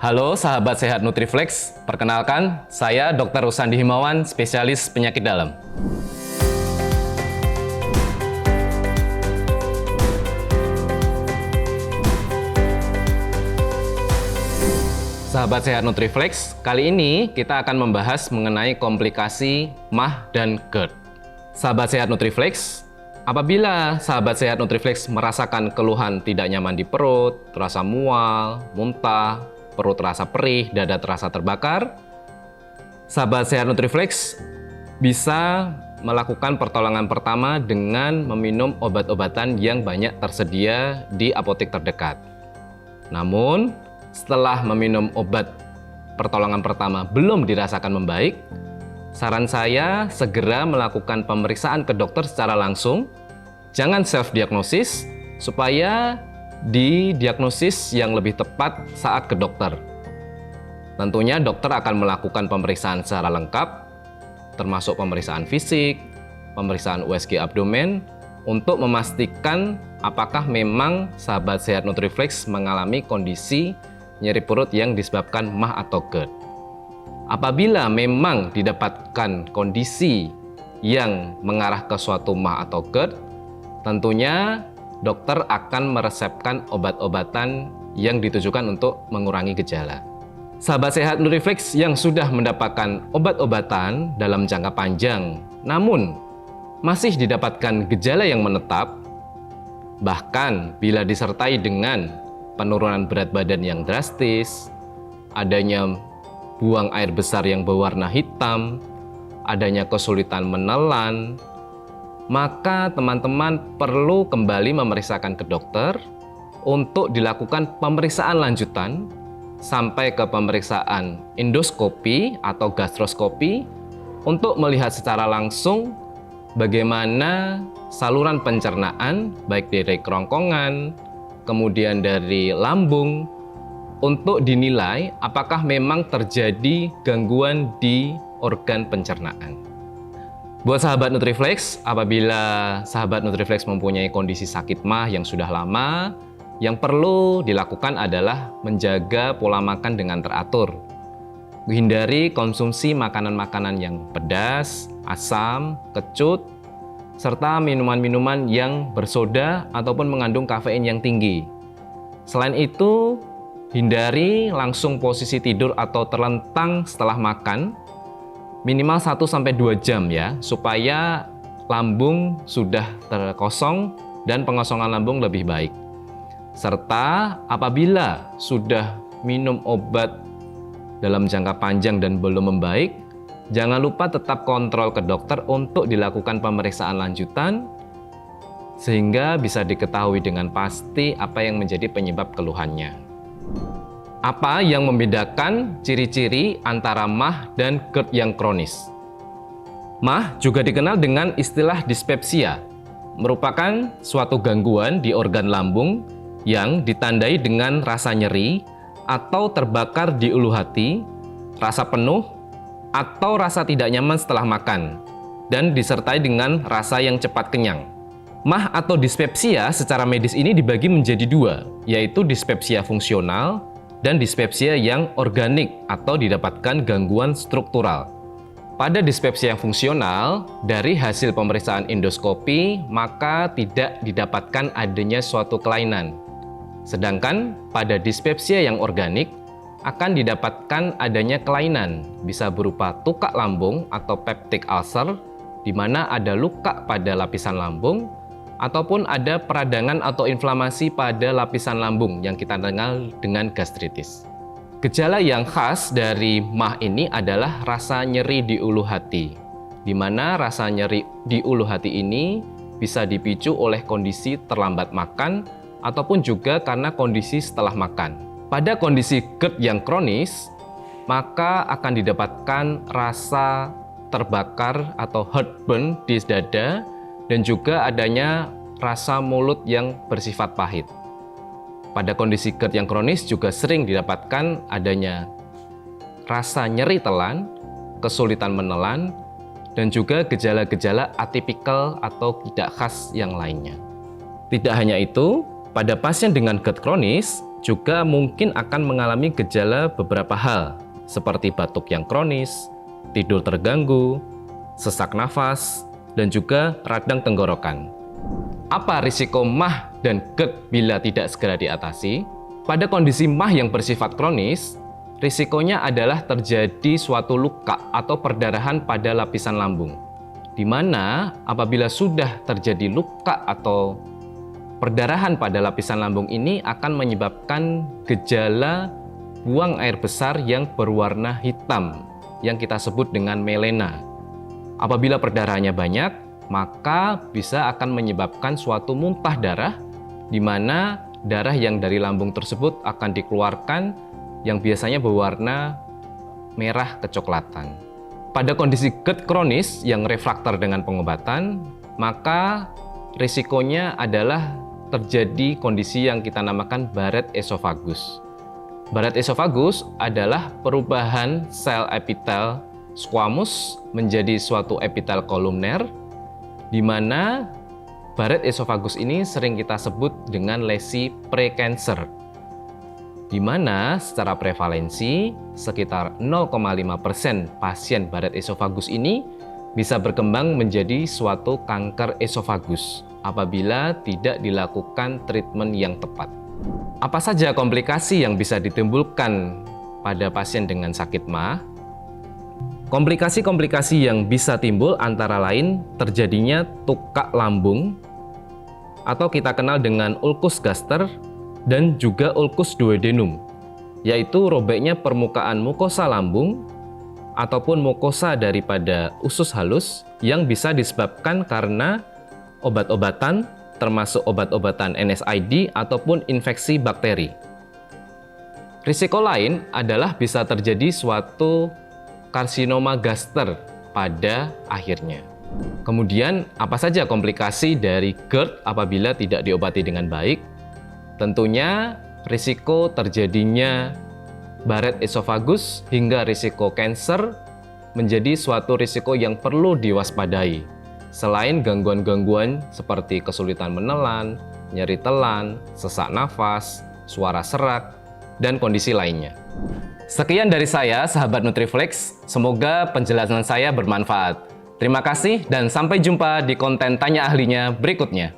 Halo sahabat sehat Nutriflex, perkenalkan saya Dr. Rusandi Himawan, spesialis penyakit dalam. Sahabat sehat Nutriflex, kali ini kita akan membahas mengenai komplikasi MAH dan GERD. Sahabat sehat Nutriflex, apabila sahabat sehat Nutriflex merasakan keluhan tidak nyaman di perut, terasa mual, muntah, perut terasa perih, dada terasa terbakar, sahabat sehat Nutriflex bisa melakukan pertolongan pertama dengan meminum obat-obatan yang banyak tersedia di apotek terdekat. Namun, setelah meminum obat pertolongan pertama belum dirasakan membaik, saran saya segera melakukan pemeriksaan ke dokter secara langsung. Jangan self-diagnosis, supaya didiagnosis yang lebih tepat saat ke dokter. Tentunya dokter akan melakukan pemeriksaan secara lengkap, termasuk pemeriksaan fisik, pemeriksaan USG abdomen, untuk memastikan apakah memang sahabat sehat Nutriflex mengalami kondisi nyeri perut yang disebabkan MAH atau GERD. Apabila memang didapatkan kondisi yang mengarah ke suatu MAH atau GERD, tentunya dokter akan meresepkan obat-obatan yang ditujukan untuk mengurangi gejala. Sahabat sehat Nutriflex yang sudah mendapatkan obat-obatan dalam jangka panjang, namun masih didapatkan gejala yang menetap, bahkan bila disertai dengan penurunan berat badan yang drastis, adanya buang air besar yang berwarna hitam, adanya kesulitan menelan, maka teman-teman perlu kembali memeriksakan ke dokter untuk dilakukan pemeriksaan lanjutan sampai ke pemeriksaan endoskopi atau gastroskopi untuk melihat secara langsung bagaimana saluran pencernaan baik dari kerongkongan, kemudian dari lambung, untuk dinilai apakah memang terjadi gangguan di organ pencernaan. Buat sahabat Nutriflex, apabila sahabat Nutriflex mempunyai kondisi sakit MAH yang sudah lama, yang perlu dilakukan adalah menjaga pola makan dengan teratur. Hindari konsumsi makanan-makanan yang pedas, asam, kecut, serta minuman-minuman yang bersoda ataupun mengandung kafein yang tinggi. Selain itu, hindari langsung posisi tidur atau terlentang setelah makan, minimal 1-2 jam ya, supaya lambung sudah terkosong dan pengosongan lambung lebih baik. Serta apabila sudah minum obat dalam jangka panjang dan belum membaik, jangan lupa tetap kontrol ke dokter untuk dilakukan pemeriksaan lanjutan sehingga bisa diketahui dengan pasti apa yang menjadi penyebab keluhannya. Apa yang membedakan ciri-ciri antara MAH dan GERD yang kronis? MAH juga dikenal dengan istilah dispepsia, merupakan suatu gangguan di organ lambung yang ditandai dengan rasa nyeri atau terbakar di ulu hati, rasa penuh, atau rasa tidak nyaman setelah makan, dan disertai dengan rasa yang cepat kenyang. MAH atau dispepsia secara medis ini dibagi menjadi dua, yaitu dispepsia fungsional dan dispepsia yang organik atau didapatkan gangguan struktural. Pada dispepsia yang fungsional, dari hasil pemeriksaan endoskopi, maka tidak didapatkan adanya suatu kelainan. Sedangkan pada dispepsia yang organik, akan didapatkan adanya kelainan, bisa berupa tukak lambung atau peptic ulcer, di mana ada luka pada lapisan lambung, ataupun ada peradangan atau inflamasi pada lapisan lambung yang kita kenal dengan gastritis. Gejala yang khas dari MAH ini adalah rasa nyeri di ulu hati, di mana rasa nyeri di ulu hati ini bisa dipicu oleh kondisi terlambat makan ataupun juga karena kondisi setelah makan. Pada kondisi GERD yang kronis, maka akan didapatkan rasa terbakar atau heartburn di dada dan juga adanya rasa mulut yang bersifat pahit. Pada kondisi GERD yang kronis juga sering didapatkan adanya rasa nyeri telan, kesulitan menelan, dan juga gejala-gejala atipikal atau tidak khas yang lainnya. Tidak hanya itu, pada pasien dengan GERD kronis juga mungkin akan mengalami gejala beberapa hal, seperti batuk yang kronis, tidur terganggu, sesak nafas, dan juga radang tenggorokan. Apa risiko MAH dan GERD bila tidak segera diatasi? Pada kondisi MAH yang bersifat kronis, risikonya adalah terjadi suatu luka atau perdarahan pada lapisan lambung, di mana apabila sudah terjadi luka atau perdarahan pada lapisan lambung ini akan menyebabkan gejala buang air besar yang berwarna hitam yang kita sebut dengan melena. Apabila perdarahannya banyak, maka bisa akan menyebabkan suatu muntah darah, di mana darah yang dari lambung tersebut akan dikeluarkan yang biasanya berwarna merah kecoklatan. Pada kondisi GERD kronis yang refraktor dengan pengobatan, maka risikonya adalah terjadi kondisi yang kita namakan Barrett esophagus. Barrett esophagus adalah perubahan sel epitel squamous menjadi suatu epitel kolumner, di mana Barrett esophagus ini sering kita sebut dengan lesi prekanker, di mana secara prevalensi sekitar 0,5% pasien Barrett esophagus ini bisa berkembang menjadi suatu kanker esofagus apabila tidak dilakukan treatment yang tepat. Apa saja komplikasi yang bisa ditimbulkan pada pasien dengan sakit MAH? Komplikasi-komplikasi yang bisa timbul antara lain terjadinya tukak lambung atau kita kenal dengan ulkus gaster dan juga ulkus duodenum, yaitu robeknya permukaan mukosa lambung ataupun mukosa daripada usus halus yang bisa disebabkan karena obat-obatan termasuk obat-obatan NSAID ataupun infeksi bakteri. Risiko lain adalah bisa terjadi suatu karsinoma gaster pada akhirnya. Kemudian, apa saja komplikasi dari GERD apabila tidak diobati dengan baik? Tentunya risiko terjadinya Barrett esophagus hingga risiko kanker menjadi suatu risiko yang perlu diwaspadai. Selain gangguan-gangguan seperti kesulitan menelan, nyeri telan, sesak nafas, suara serak, dan kondisi lainnya. Sekian dari saya, sahabat Nutriflex. Semoga penjelasan saya bermanfaat. Terima kasih dan sampai jumpa di konten Tanya Ahlinya berikutnya.